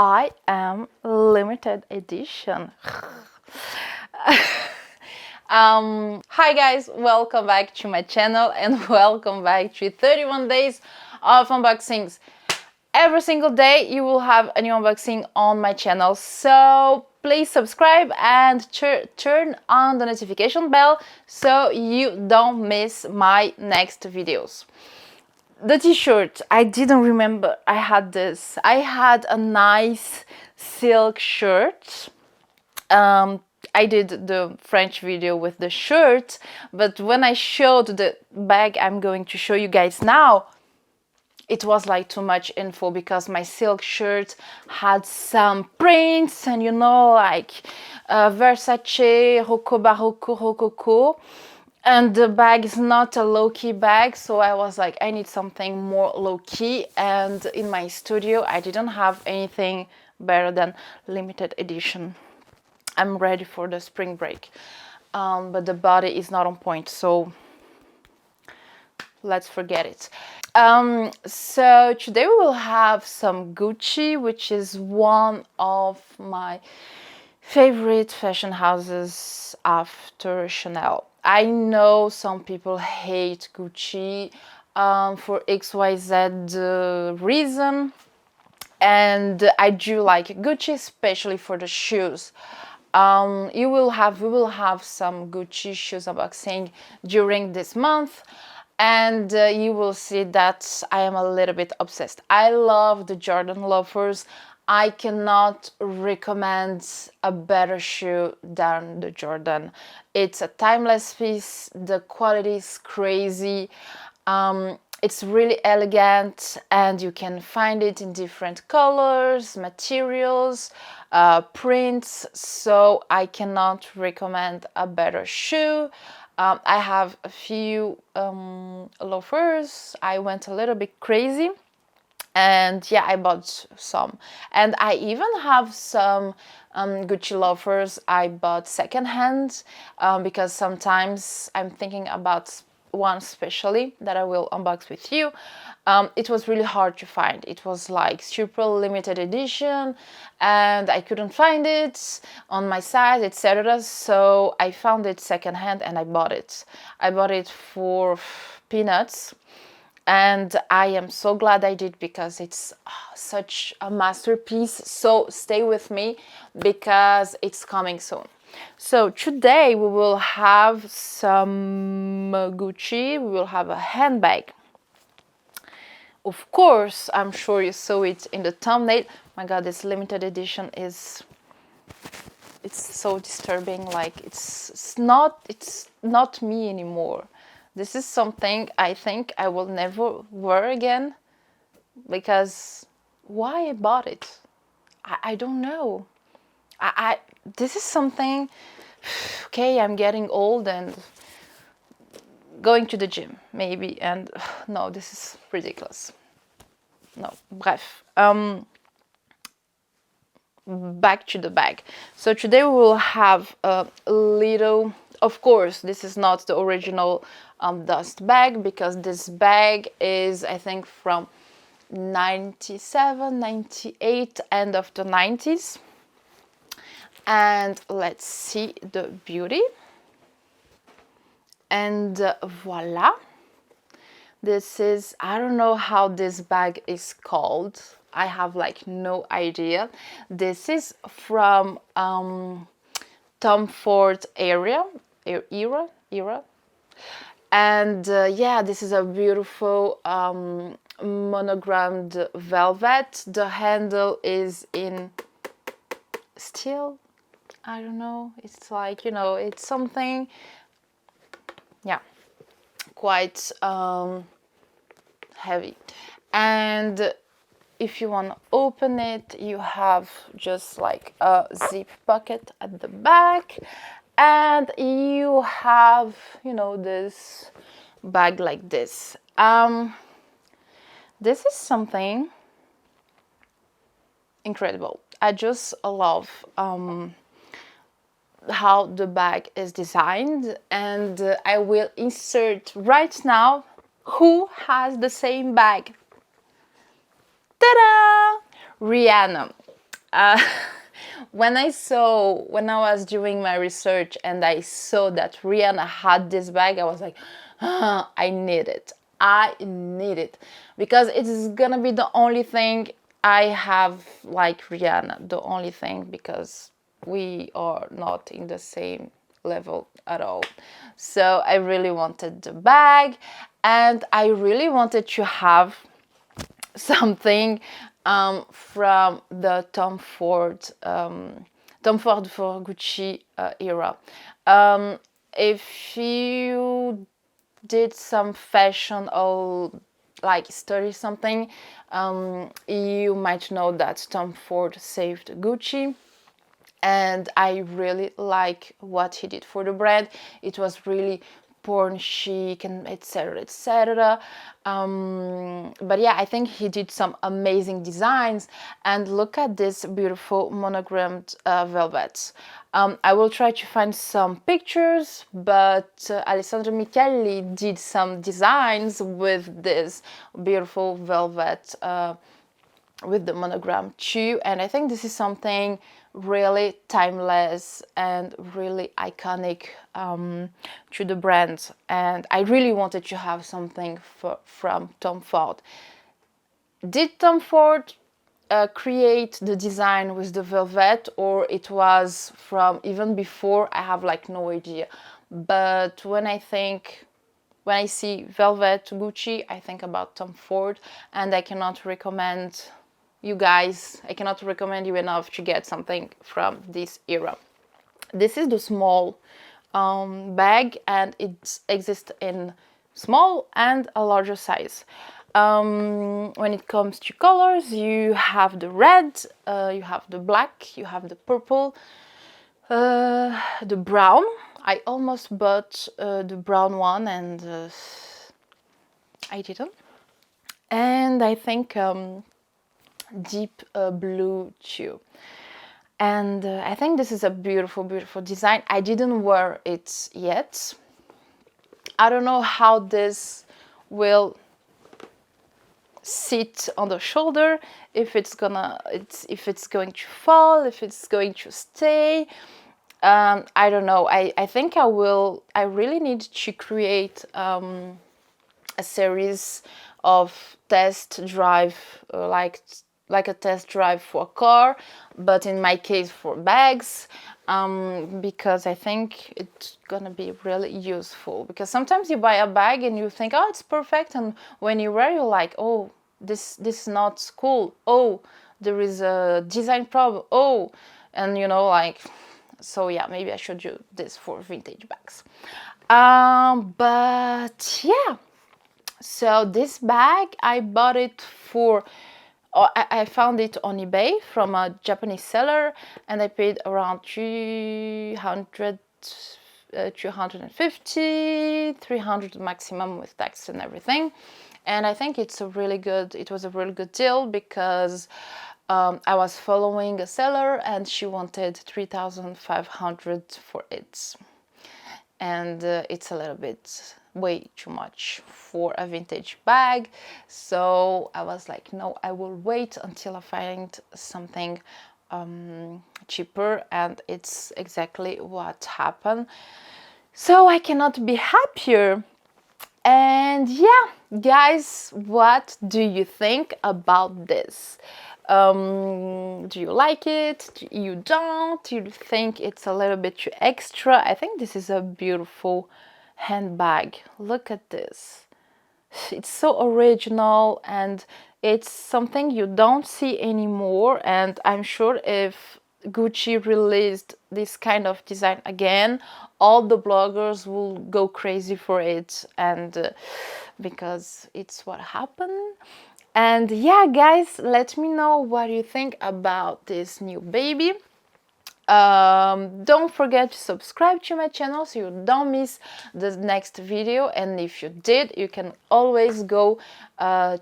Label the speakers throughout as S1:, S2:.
S1: I am limited edition. Hi guys, welcome back to my channel and welcome back to 31 days of unboxings. Every single day you will have a new unboxing on my channel, so please subscribe and turn on the notification bell so you don't miss my next videos. The t-shirt, I didn't remember I had this. I had a nice silk shirt. I did the French video with the shirt, but when I showed the bag I'm going to show you guys now, it was like too much info because my silk shirt had some prints and like Versace, Rococo. And the bag is not a low-key bag, so I was like, I need something more low-key. And in my studio, I didn't have anything better than limited edition. I'm ready for the spring break, but the body is not on point, so let's forget it. So today we will have some Gucci, which is one of my favorite fashion houses after Chanel. I know some people hate Gucci for XYZ reason, and I do like Gucci, especially for the shoes. We will have some Gucci shoes unboxing during this month, and you will see that I am a little bit obsessed. I love the Jordan loafers. I cannot recommend a better shoe than the Jordan. It's a timeless piece. The quality is crazy. It's really elegant, and you can find it in different colors, materials, prints. So I cannot recommend a better shoe. I have a few loafers. I went a little bit crazy. And yeah, I bought some, and I even have some Gucci loafers I bought secondhand because sometimes I'm thinking about one especially that I will unbox with you. It was really hard to find. It was like super limited edition and I couldn't find it on my site, etc. So I found it secondhand and I bought it. I bought it for peanuts. And I am so glad I did because it's such a masterpiece. So stay with me because it's coming soon. So today we will have some Gucci. We will have a handbag. Of course, I'm sure you saw it in the thumbnail. My God, this limited edition it's so disturbing. Like it's not me anymore. This is something I think I will never wear again because why I bought it? I don't know. This is something, okay, I'm getting old and going to the gym maybe, and no, this is ridiculous. No, bref. Back to the bag. So today we will have a little, of course this is not the original dust bag because this bag is I think from 97, 98, end of the 90s. And let's see the beauty. And voila, this is, I don't know how this bag is called. I have like no idea. This is from Tom Ford era. And yeah, this is a beautiful monogrammed velvet. The handle is in steel. I don't know. It's like, it's something, yeah, quite heavy. And if you want to open it, you have just like a zip pocket at the back, and you have, this bag like this. This is something incredible. I just love how the bag is designed, and I will insert right now who has the same bag. Ta-da! Rihanna. uh, when I was doing my research and I saw that Rihanna had this bag, I was like, ah, I need it. I need it because it is gonna be the only thing I have like Rihanna, the only thing, because we are not in the same level at all. So I really wanted the bag, and I really wanted to have something from the Tom Ford for Gucci era. If you did some fashion or like study something, you might know that Tom Ford saved Gucci, and I really like what he did for the brand. It was really porn chic and etc etc. But yeah, I think he did some amazing designs, and look at this beautiful monogrammed velvet. I will try to find some pictures, but Alessandro Michele did some designs with this beautiful velvet with the monogram too, and I think this is something really timeless and really iconic to the brand, and I really wanted to have something from Tom Ford. Did Tom Ford create the design with the velvet, or it was from even before? I have like no idea, but when I see velvet Gucci, I think about Tom Ford, and I cannot recommend you enough to get something from this era. This is the small bag, and it exists in small and a larger size. When it comes to colors, you have the red, you have the black, you have the purple, the brown. I almost bought the brown one, and I didn't. And I think deep blue too. And I think this is a beautiful, beautiful design. I didn't wear it yet. I don't know how this will sit on the shoulder, if it's going to fall, if it's going to stay. I don't know. I think I really need to create a series of test drive, like a test drive for a car, but in my case for bags, because I think it's gonna be really useful. Because sometimes you buy a bag and you think, oh, it's perfect, and when you wear, you're like, oh, this is not cool. Oh, there is a design problem. Oh, and like, so yeah, maybe I should do this for vintage bags. But yeah. So this bag, I bought it for, I found it on eBay from a Japanese seller, and I paid around 200, 250, 300 maximum with tax and everything. And I think it was a really good deal, because I was following a seller and she wanted 3,500 for it. And it's a little bit way too much for a vintage bag, so I was like, no, I will wait until I find something cheaper, and it's exactly what happened. So I cannot be happier. And yeah, guys, what do you think about this? Do you like it? You don't? Do you think it's a little bit too extra? I think this is a beautiful handbag. Look at this. It's so original, and it's something you don't see anymore. And I'm sure if Gucci released this kind of design again, all the bloggers will go crazy for it, and because it's what happened. And yeah, guys, let me know what you think about this new baby. Don't forget to subscribe to my channel so you don't miss the next video, and if you did, you can always go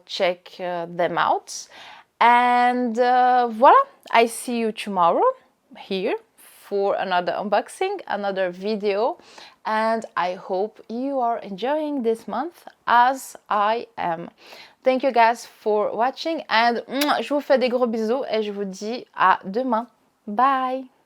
S1: check them out. And voila, I see you tomorrow here for another unboxing, another video, and I hope you are enjoying this month as I am. Thank you guys for watching, and je vous fais des gros bisous et je vous dis à demain. Bye!